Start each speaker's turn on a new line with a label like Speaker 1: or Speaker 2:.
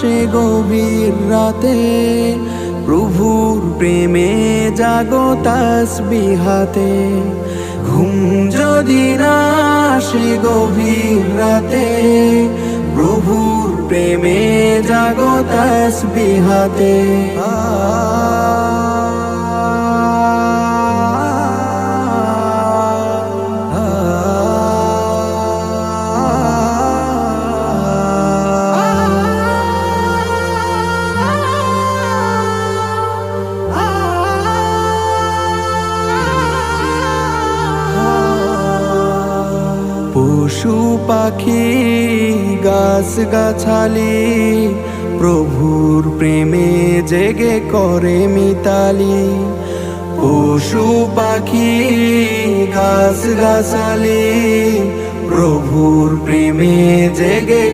Speaker 1: আসে গভীর রাতে, প্রভুর প্রেমে জাগো তাসবিহাতে। ঘুম যদি না আসে গভীর রাতে, প্রভুর প্রেমে জাগো তাসবিহাতে। পশু পাখি গাছ গাছালি, প্রভুর প্রেমে জেগে করে মিতালি। পশু পাখি গাছ গাছালি, প্রভুর প্রেমে জেগে